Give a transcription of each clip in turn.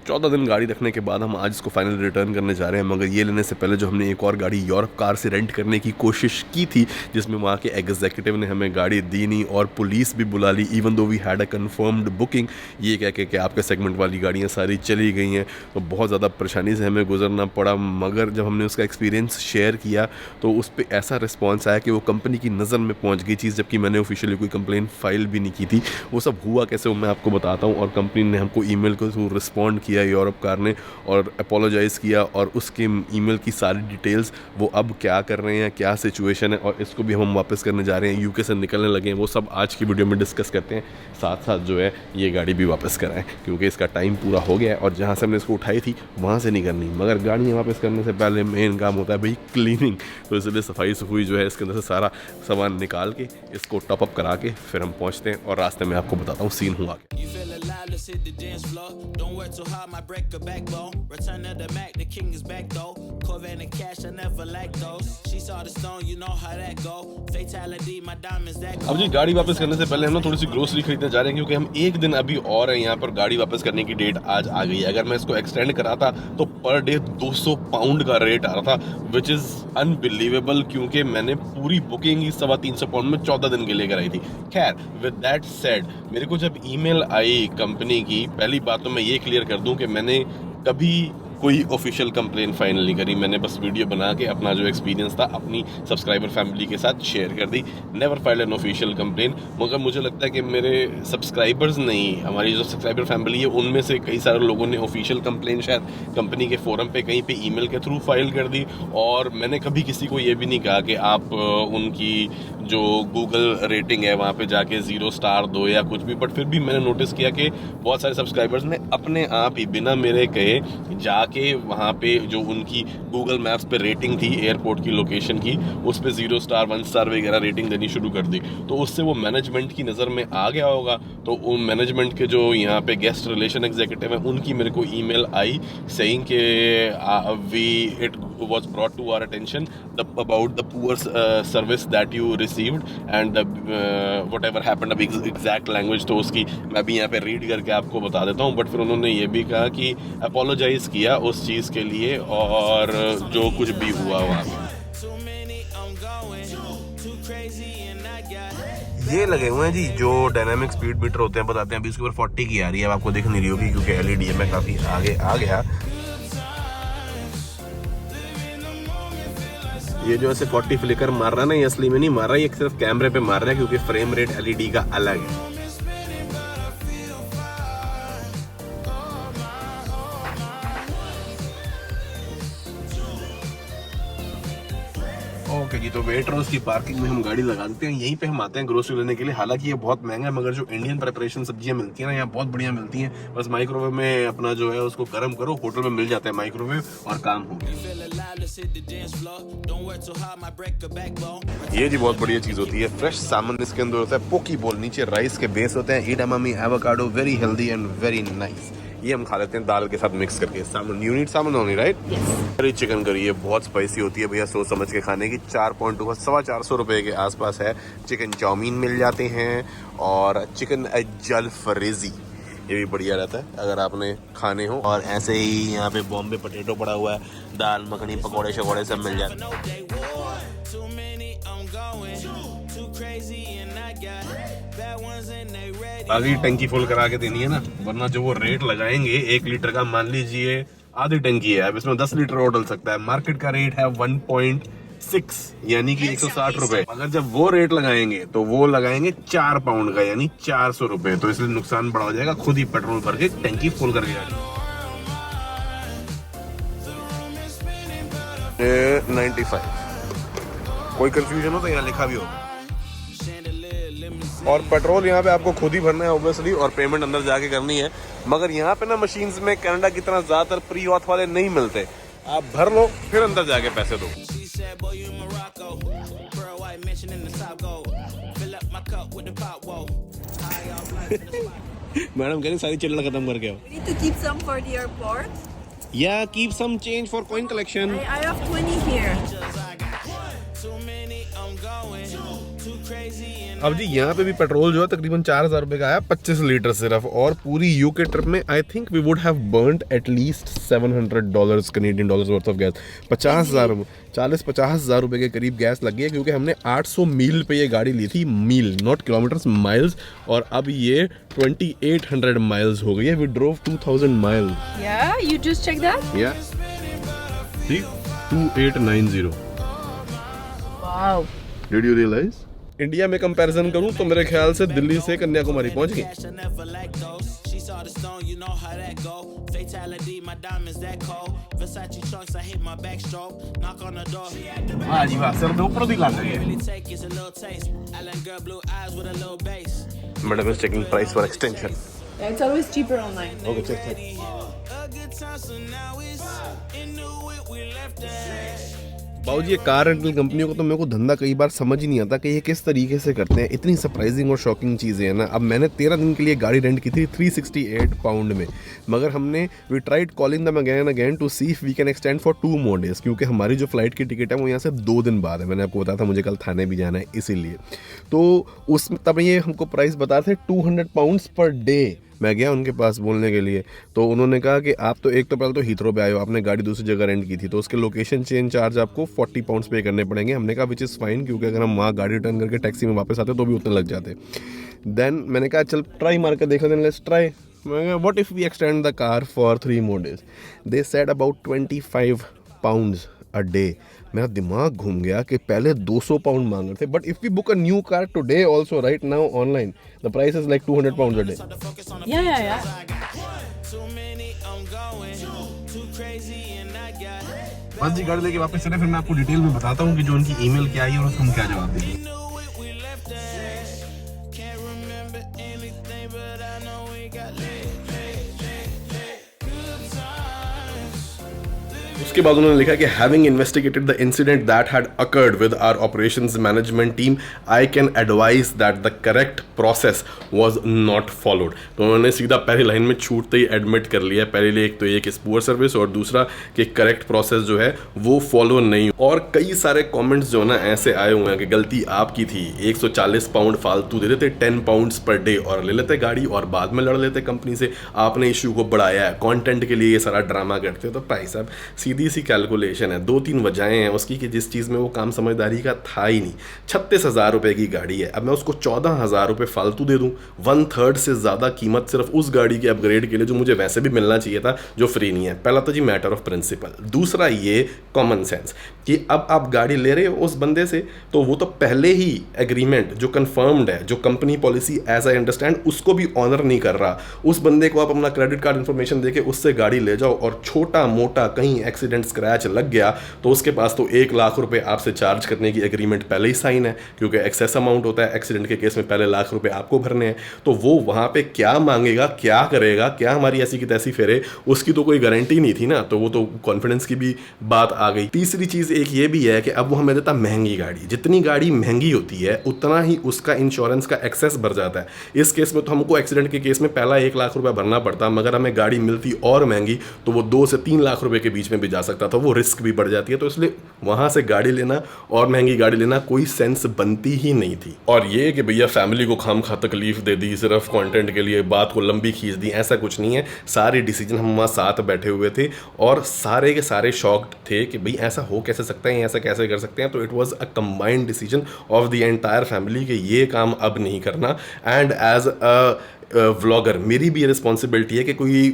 14 दिन गाड़ी रखने के बाद हम आज इसको फाइनल रिटर्न करने जा रहे हैं। मगर ये लेने से पहले जो हमने एक और गाड़ी यूरोप कार से रेंट करने की कोशिश की थी, जिसमें वहाँ के एग्जीक्यूटिव ने हमें गाड़ी दी नहीं और पुलिस भी बुला ली, even though we had a confirmed booking, ये कह के कि आपके सेगमेंट वाली गाड़ियाँ सारी चली गई हैं। तो बहुत ज़्यादा परेशानी से हमें गुजरना पड़ा। मगर जब हमने उसका एक्सपीरियंस शेयर किया तो उस पर ऐसा रिस्पॉन्स आया कि वो कंपनी की नज़र में पहुँच गई चीज़, जबकि मैंने ऑफिशियली कोई कंप्लेन फाइल भी नहीं की थी। वो सब हुआ कैसे वो मैं आपको बताता हूँ। और कंपनी ने हमको ईमेल के थ्रू रिस्पॉन्ड किया यूरोप कार ने और अपोलोजाइज़ किया, और उसके ईमेल की सारी डिटेल्स, वो अब क्या कर रहे हैं, क्या सिचुएशन है, और इसको भी हम वापस करने जा रहे हैं, यूके से निकलने लगे हैं, वो सब आज की वीडियो में डिस्कस करते हैं। साथ साथ जो है ये गाड़ी भी वापस कराएं, क्योंकि इसका टाइम पूरा हो गया है और जहाँ से हमने इसको उठाई थी वहाँ से नहीं करनी। मगर गाड़ियाँ वापस करने से पहले मेन काम होता है भाई क्लीनिंग। तो इसलिए सफाई सफाई जो है इसके अंदर से सारा सामान निकाल के इसको टॉप अप करा के फिर हम पहुँचते हैं, और रास्ते में आपको बताता हूँ सीन हुआ क्या। Let's hit the dance floor. Don't work too hard, might break a backbone. Return of the Mac, the king is back though. Corvette and cash, I never lack those. She saw the stone, you know how that go. Fatality, my diamonds that. अब जी गाड़ी वापस करने से पहले हम ना थोड़ी सी grocery खरीदने जा रहे हैं, क्योंकि हम एक दिन अभी और है यहाँ पर। गाड़ी वापस करने की डेट आज आ गई है। अगर मैं इसको एक्सटेंड कराता तो पर डे 200 पाउंड का रेट आ रहा था, विच इज़ अनबिलीवेबल, क्योंकि मैंने पूरी बुकिंग ही 350 पाउंड में 14 दिन के लिए कराई थी। खैर, विद दैट सेड, मेरे को जब ईमेल आई कंपनी की, पहली बात तो मैं ये क्लियर कर दूं कि मैंने कभी कोई ऑफिशियल कंप्लेन फाइनल नहीं करी। मैंने बस वीडियो बना के अपना जो एक्सपीरियंस था अपनी सब्सक्राइबर फैमिली के साथ शेयर कर दी। Never file an official complain. मगर मुझे लगता है कि मेरे सब्सक्राइबर्स नहीं, हमारी जो सब्सक्राइबर फैमिली है उनमें से कई सारे लोगों ने ऑफिशियल कंप्लेन शायद कंपनी के फोरम पे कहीं पे ईमेल के थ्रू फाइल कर दी। और मैंने कभी किसी को ये भी नहीं कहा कि आप उनकी जो गूगल रेटिंग है वहाँ पे जाके 0 स्टार दो या कुछ भी। बट फिर भी मैंने नोटिस किया कि बहुत सारे सब्सक्राइबर्स ने अपने आप ही बिना मेरे कहे जाके वहाँ पे जो उनकी गूगल मैप्स पे रेटिंग थी एयरपोर्ट की लोकेशन की, उस पे 0 स्टार 1 स्टार वगैरह रेटिंग देनी शुरू कर दी। तो उससे वो मैनेजमेंट की नज़र में आ गया होगा। तो उन मैनेजमेंट के जो यहाँ पे गेस्ट रिलेशन एग्जीक्यूटिव हैं उनकी मेरे को ईमेल आई सेइंग के it was brought to our attention about the poor service that you received and whatever happened। अब exact language तो उसकी मैं भी यहाँ पे रीड करके आपको बता देता हूँ। बट फिर उन्होंने ये भी कहा कि अपोलोजाइज किया उस चीज़ के लिए और जो कुछ भी हुआ वहाँ पे। ये लगे हुए हैं जी जो डायनामिक स्पीड मीटर होते हैं, बताते हैं। अभी इसके ऊपर 40 की आ रही है, अब आपको दिख नहीं रही होगी क्योंकि एलईडी में काफ़ी आगे आ गया। ये जो ऐसे 40 फ्लिकर मार रहा है ना, ये असली में नहीं मार रहा है, ये सिर्फ कैमरे पे मार रहा है, क्योंकि फ्रेम रेट एलईडी का अलग है। ओके जी, तो वेटरोज की पार्किंग में हम गाड़ी लगा देते हैं। यहीं पे हम आते हैं ग्रोसरी लेने के लिए। हालांकि ये बहुत महंगा है, मगर जो इंडियन प्रिपरेशन सब्जियां मिलती हैं ना यहाँ बहुत बढ़िया मिलती हैं। बस माइक्रोवेव में अपना जो है उसको गर्म करो, होटल में मिल जाता है माइक्रोवेव, और काम हो गया। ये जी बहुत बढ़िया चीज होती है, फ्रेश सामान इसके अंदर होता है। पोकी बोल, नीचे राइस के बेस होते हैं, edamame avocado, very healthy and very nice. ये हम खा लेते हैं दाल के साथ मिक्स करके। Salmon, you need salmon only right? Curry chicken curry, ये बहुत स्पाइसी होती है भैया, सोच समझ के खाने की। 4.2 450 रुपए के आसपास है। चिकन चाउमीन मिल जाते हैं और चिकन जल फरेजी, ये भी बढ़िया रहता है अगर आपने खाने हो। और ऐसे ही यहाँ पे बॉम्बे पोटैटो पड़ा हुआ है, दाल मखनी, पकौड़े शकौड़े सब मिल जाते हैं। आधी टंकी फुल करा के देनी है ना, वरना जो वो रेट लगाएंगे 1 लीटर का, मान लीजिए आधी टंकी है, अब इसमें 10 लीटर और डल सकता है। मार्केट का रेट है 1.6 यानी कि 160 रुपए। अगर जब वो रेट लगाएंगे तो वो लगाएंगे 4 पाउंड का यानी 400 रुपए। तो इसलिए नुकसान बड़ा हो जाएगा, खुद ही पेट्रोल भर के टंकी फुल करके जाएगी। 95। कोई कंफ्यूजन हो तो यहाँ लिखा भी होगा। और पेट्रोल यहाँ पे आपको खुद ही भरना है ऑब्वियसली, और पेमेंट अंदर जाके करनी है। मगर यहाँ पे ना मशीन्स में कनाडा की तरह ज्यादातर प्री ऑथ वाले नहीं मिलते, आप भर लो फिर अंदर जाके पैसे दो। मैडम कह रही सारी चिल्लड़ खत्म करके आओ। Need to keep some for the airport. Yeah, keep some change for coin collection. I have 20 here. Too many, I'm going too crazy and अब जी यहाँ पे भी पेट्रोल जो है तकरीबन 4000 रुपये का आया 25 लीटर सिर्फ, और पूरी यूके ट्रिप में I think we would have burned at least $700 Canadian dollars worth of gas. 40-50 हज़ार रुपये के करीब गैस लगी है, क्योंकि हमने 800 मील पे ये गाड़ी ली थी, मील नॉट किलोमीटर्स, माइल्स, और अब ये 2800 माइल्स हो गई है। We drove 2000 miles. Yeah, you just check that? या 2890। Wow. Did you realize? India में कंपैरिजन करूं तो मेरे ख्याल से दिल्ली से कन्याकुमारी पहुंच गई। Cash, I never lack those. She saw the stone, you know how that go. Fatality, my diamonds that cold. Versace trunks, I hit my backstroke. Knock on the door. वाह जी वाह, सर ऊपर दी लान लगे। Really take is a little taste. Island girl, blue eyes with a little bass. Madam is checking price for extension. It's always cheaper online. Okay check check. A good time, so now it's in the whip, we left that. बाबू जी, ये car rental कंपनियों को तो मेरे को धंधा कई बार समझ ही नहीं आता कि ये किस तरीके से करते हैं। इतनी सरप्राइजिंग और शॉकिंग चीज़ें हैं ना। अब मैंने 13 दिन के लिए गाड़ी रेंट की थी 368 पाउंड में, मगर हमने we tried calling them again and again to see if we can extend for 2 more days, क्योंकि हमारी जो फ्लाइट की टिकट है वो यहाँ से 2 दिन बाद है। मैंने आपको बताया था मुझे कल थाने भी जाना है, इसीलिए तो उस तब ये हमको प्राइस बता रहे थे 200 पाउंड्स पर डे। मैं गया उनके पास बोलने के लिए, तो उन्होंने कहा कि आप तो एक तो पहले तो हीथ्रो पे आए हो, आपने गाड़ी दूसरी जगह रेंट की थी, तो उसके लोकेशन चेंज चार्ज आपको 40 पाउंड्स पे करने पड़ेंगे। हमने कहा विच इज़ फाइन, क्योंकि अगर हम वहाँ गाड़ी रिटर्न करके टैक्सी में वापस आते तो भी उतने लग जाते। देन मैंने कहा चल ट्राई मार कर देख लेते, लेट्स ट्राई। मैं कहा what if we extend the car for 3 more days? They said about 25 pounds a day. मेरा दिमाग घूम गया कि पहले 200 पाउंड मांग रहे थे, but if we book a new car today also right now online, the price is like 200 pounds a day. Yeah. Too many, I'm going. Too crazy, and I got. बस जी गाड़ी लेके वापस चले, फिर मैं आपको डिटेल में बताता हूँ कि जो उनकी ईमेल क्या आई और उसको हम क्या जवाब देंगे। In the whip, we left that. Can't remember anything, but I know we got lit. Good times. उसके बाद उन्होंने लिखा कि having investigated the incident that had occurred with our operations management team, I can advise that the correct process was not followed. तो उन्होंने सीधा पहली line में छूटते ही एडमिट कर लिया, पहले एक तो ये कि पुअर सर्विस, और दूसरा कि करेक्ट प्रोसेस जो है वो फॉलो नहीं। और कई सारे कमेंट्स जो ना ऐसे आए हुए हैं कि गलती आपकी थी, 140 पाउंड फालतू दे देते 10 पाउंड्स पर डे और ले लेते गाड़ी, और बाद में लड़ लेते कंपनी से, आपने इशू को बढ़ाया है, कंटेंट के लिए ये सारा ड्रामा करते हो। तो भाई साहब सीधी सी कैलकुलेशन है, 2-3 वजहें हैं उसकी कि जिस चीज़ में वो काम समझदारी का था ही नहीं। 36,000 रुपये की गाड़ी है, अब मैं उसको 14,000 रुपये फालतू दे दूँ, 1/3 से ज़्यादा कीमत सिर्फ उस गाड़ी के अपग्रेड के लिए जो मुझे वैसे भी मिलना चाहिए था, जो फ्री नहीं है। पहला तो जी मैटर ऑफ प्रिंसिपल, दूसरा ये कॉमन सेंस कि अब आप गाड़ी ले रहे हो उस बंदे से, तो वो तो पहले ही एग्रीमेंट जो कंफर्म्ड है, जो company policy as I understand उसको भी ऑनर नहीं कर रहा। उस बंदे को आप अपना क्रेडिट कार्ड इन्फॉर्मेशन देके उससे गाड़ी ले जाओ, और छोटा मोटा कहीं एक्सीडेंट स्क्रैच लग गया तो उसके पास तो 1 लाख रुपए आपसे चार्ज करने की एग्रीमेंट पहले ही साइन है, क्योंकि एक्सेस अमाउंट होता है एक्सीडेंट के केस में, पहले लाख रुपए आपको भरने हैं। तो वो वहां पे क्या मांगेगा, क्या करेगा, क्या हमारी ऐसी की तैसी फेरे, उसकी तो कोई गारंटी नहीं थी ना। तो वो तो कॉन्फिडेंस की भी बात आ गई। तीसरी चीज एक ये भी है कि अब वो हमें देता महंगी गाड़ी, जितनी गाड़ी महंगी होती है उतना ही उसका इंश्योरेंस का एक्सेस बढ़ जाता है। इस केस में तो हमको एक्सीडेंट के केस में पहला 1 लाख रुपए भरना पड़ता, मगर हमें गाड़ी मिलती और महंगी तो वो 2 से 3 लाख रुपए के बीच में भी जा सकता था, वो रिस्क भी बढ़ जाती है। तो इसलिए वहां से गाड़ी लेना और महंगी गाड़ी लेना कोई सेंस बनती ही नहीं थी। और ये कि भैया फैमिली को खामखा तकलीफ दे दी सिर्फ कंटेंट के लिए, बात को लंबी खींच दी, ऐसा कुछ नहीं है। सारे डिसीजन हम वहाँ साथ बैठे हुए थे और सारे के सारे शॉक्ड थे कि भाई ऐसा हो कैसे सकता है, ऐसा कैसे कर सकते हैं। तो it was a combined decision of the entire family कि ये काम अब नहीं करना। एंड एज अ व्लॉगर मेरी भी ये रिस्पॉन्सिबिलिटी है कि कोई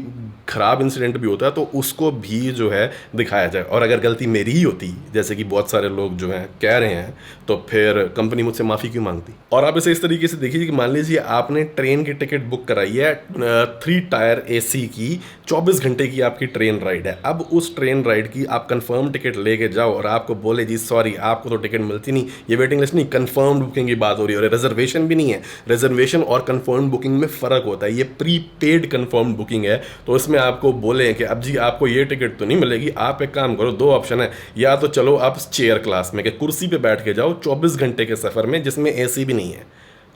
ख़राब इंसिडेंट भी होता है तो उसको भी जो है दिखाया जाए, और अगर गलती मेरी ही होती जैसे कि बहुत सारे लोग जो हैं कह रहे हैं, तो फिर कंपनी मुझसे माफ़ी क्यों मांगती। और आप इसे इस तरीके से देखिए कि मान लीजिए आपने ट्रेन की टिकट बुक कराई है 3 टायर AC की, 24 घंटे की आपकी ट्रेन राइड है। अब उस ट्रेन राइड की आप कंफर्म टिकट लेके जाओ और आपको बोले जी सॉरी आपको तो टिकट मिलती नहीं, ये वेटिंग लिस्ट नहीं, कंफर्म बुकिंग की बात हो रही है, और रिजर्वेशन भी नहीं है। रिजर्वेशन और कंफर्म बुकिंग में फ़र्क होता है, ये प्रीपेड कंफर्म बुकिंग है। तो इसमें आपको बोले कि अब जी आपको ये टिकट तो नहीं मिलेगी, आप एक काम करो, 2 ऑप्शन है, या तो चलो आप चेयर क्लास में कि कुर्सी पे बैठ के जाओ 24 घंटे के सफ़र में जिसमें AC भी नहीं है,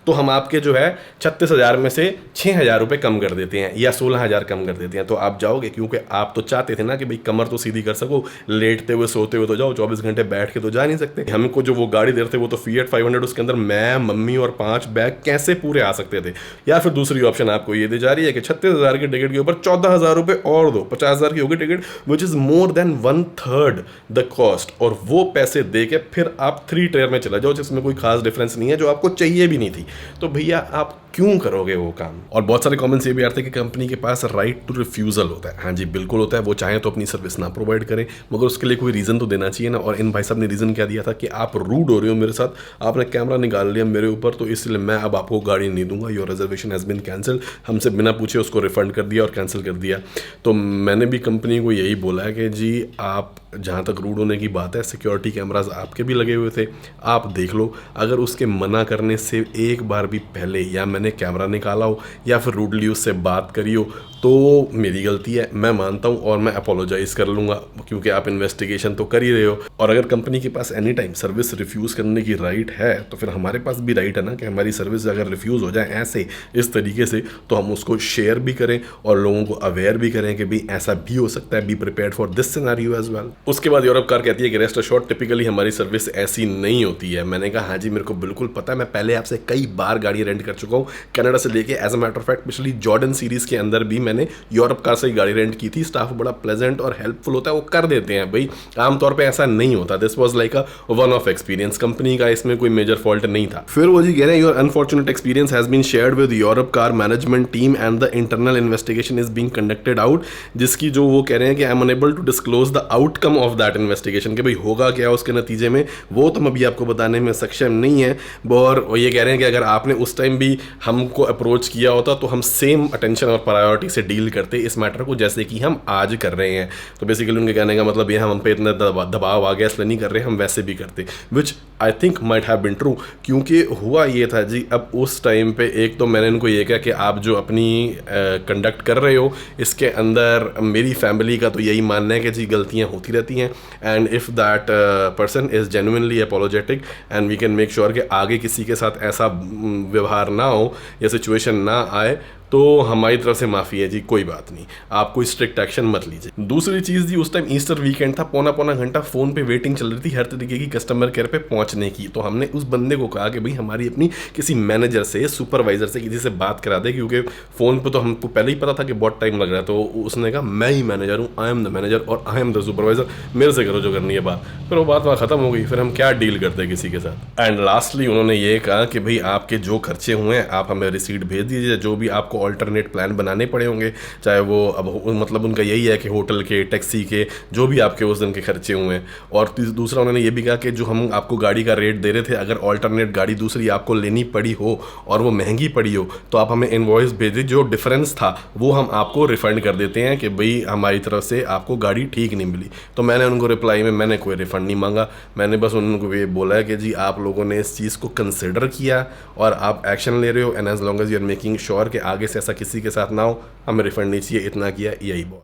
तो हम आपके जो है 36,000 में से 6,000 रुपये कम कर देते हैं या 16,000 कम कर देते हैं। तो आप जाओगे, क्योंकि आप तो चाहते थे ना कि भाई कमर तो सीधी कर सको, लेटते हुए सोते हुए तो जाओ, 24 घंटे बैठ के तो जा नहीं सकते। हमको जो वो गाड़ी दे रहे थे वो तो Fiat 500, उसके अंदर मैं, मम्मी और 5 बैग कैसे पूरे आ सकते थे। या फिर दूसरी ऑप्शन आपको ये दी जा रही है कि 36,000 की टिकट के ऊपर 14,000 रुपये और दो, 50,000 की होगी ticket, which is more than 1/3 the cost, और वो पैसे दे के फिर आप 3 टायर में चला जाओ जिसमें कोई खास डिफरेंस नहीं है, जो आपको चाहिए भी नहीं थी। तो भैया आप क्यों करोगे वो काम। और बहुत सारे कमेंट्स ये भी आते हैं कि कंपनी के पास राइट टू रिफ्यूज़ल होता है। हाँ जी बिल्कुल होता है, वो चाहे तो अपनी सर्विस ना प्रोवाइड करें, मगर उसके लिए कोई रीज़न तो देना चाहिए ना। और इन भाई साहब ने रीज़न क्या दिया था कि आप रूड हो रहे हो मेरे साथ, आपने कैमरा निकाल लिया मेरे ऊपर, तो इसलिए मैं अब आपको गाड़ी नहीं दूंगा, your reservation has been cancel. हमसे बिना पूछे उसको रिफंड कर दिया और कैंसिल कर दिया। तो मैंने भी कंपनी को यही बोला है कि जी आप, जहाँ तक रूड होने की बात है, सिक्योरिटी कैमराज आपके भी लगे हुए थे, आप देख लो। अगर उसके मना करने से एक बार भी पहले या मैंने कैमरा निकाला हो या फिर रूडली उससे बात करी हो तो मेरी गलती है, मैं मानता हूँ और मैं अपोलोजाइज़ कर लूँगा, क्योंकि आप इन्वेस्टिगेशन तो कर ही रहे हो। और अगर कंपनी के पास एनी टाइम सर्विस रिफ्यूज़ करने की राइट है तो फिर हमारे पास भी राइट है ना कि हमारी सर्विस अगर रिफ्यूज़ हो जाए ऐसे इस तरीके से, तो हम उसको शेयर भी करें और लोगों को अवेयर भी करें कि भाई ऐसा भी हो सकता है, be prepared for this scenario as well. उसके बाद यूरोप कार कहती है कि रेस्ट अश्योर्ड टिपिकली हमारी सर्विस ऐसी नहीं होती है। मैंने कहा हाँ जी मेरे को बिल्कुल पता है, मैं पहले आपसे कई बार गाड़ी रेंट कर चुका हूँ कनाडा से लेके। As a matter of fact पिछली जॉर्डन सीरीज़ के अंदर भी मैंने यूरोप कार से ही गाड़ी रेंट की थी। स्टाफ बड़ा प्लेजेंट और हेल्पफुल होता है, वो कर देते हैं भाई, आमतौर पे ऐसा नहीं होता। This was like a one of experience, company का इसमें कोई मेजर फॉल्ट नहीं था। फिर वो जी कह रहे हैं your unfortunate experience has been shared with Europcar management team and the internal investigation is being conducted out, जिसकी जो वो कह रहे हैं कि I am unable to disclose the outcome of that investigation, कि भाई होगा क्या उसके नतीजे में वो तो हम अभी आपको बताने में सक्षम नहीं है। और ये कह रहे हैं कि अगर आपने उस टाइम भी हमको अप्रोच किया होता तो हम सेम अटेंशन और प्रायोरिटी से डील करते इस मैटर को जैसे कि हम आज कर रहे हैं। तो बेसिकली उनके कहने का मतलब ये हम पे इतना दबाव आ गया इसलिए नहीं कर रहे, हम वैसे भी करते, which I think might have been true. क्योंकि हुआ ये था जी, अब उस टाइम पे एक तो मैंने उनको ये कहा कि आप जो अपनी कंडक्ट कर रहे हो इसके अंदर मेरी फैमिली का तो यही मानना है कि जी गलतियाँ होती रहती हैं, and if that person is genuinely apologetic and we can make sure कि आगे किसी के साथ ऐसा व्यवहार ना हो या सिचुएशन ना आए, तो हमारी तरफ से माफ़ी है जी, कोई बात नहीं, आप कोई स्ट्रिक्ट एक्शन मत लीजिए। दूसरी चीज़ जी, उस टाइम ईस्टर वीकेंड था, पौना घंटा फ़ोन पे वेटिंग चल रही थी हर तरीके की कस्टमर केयर पे पहुंचने की। तो हमने उस बंदे को कहा कि भाई हमारी अपनी किसी मैनेजर से, सुपरवाइजर से, किसी से बात करा दे, क्योंकि फ़ोन पे तो हमको पहले ही पता था कि बहुत टाइम लग रहा है। तो उसने कहा मैं ही मैनेजर हूँ, आई एम द मैनेजर और आई एम द सुपरवाइजर, मेरे से करो जो करनी है बात। फिर वो बात वहाँ ख़त्म हो गई, फिर हम क्या डील करते किसी के साथ। एंड लास्टली उन्होंने ये कहा कि भाई आपके जो खर्चे हुए हैं आप हमें रिसीट भेज दीजिए, जो भी आपको ऑल्टरनेट प्लान बनाने पड़े होंगे, चाहे वो अब मतलब उनका यही है कि होटल के, टैक्सी के, जो भी आपके उस दिन के खर्चे हुए हैं। और दूसरा उन्होंने ये भी कहा कि जो हम आपको गाड़ी का रेट दे रहे थे, अगर ऑल्टरनेट गाड़ी दूसरी आपको लेनी पड़ी हो और वो महंगी पड़ी हो तो आप हमें इनवॉइस भेजिए, जो डिफरेंस था वो हम आपको रिफंड कर देते हैं कि भाई हमारी तरफ से आपको गाड़ी ठीक नहीं मिली। तो मैंने उनको रिप्लाई में मैंने कोई रिफंड नहीं मांगा, मैंने बस उनको ये बोला है कि जी आप लोगों ने इस चीज़ को कंसिडर किया और आप एक्शन ले रहे हो, and as long as you are making sure कि आगे से ऐसा किसी के साथ ना हो, हमें रिफंड नहीं चाहिए, इतना किया, यही बहुत।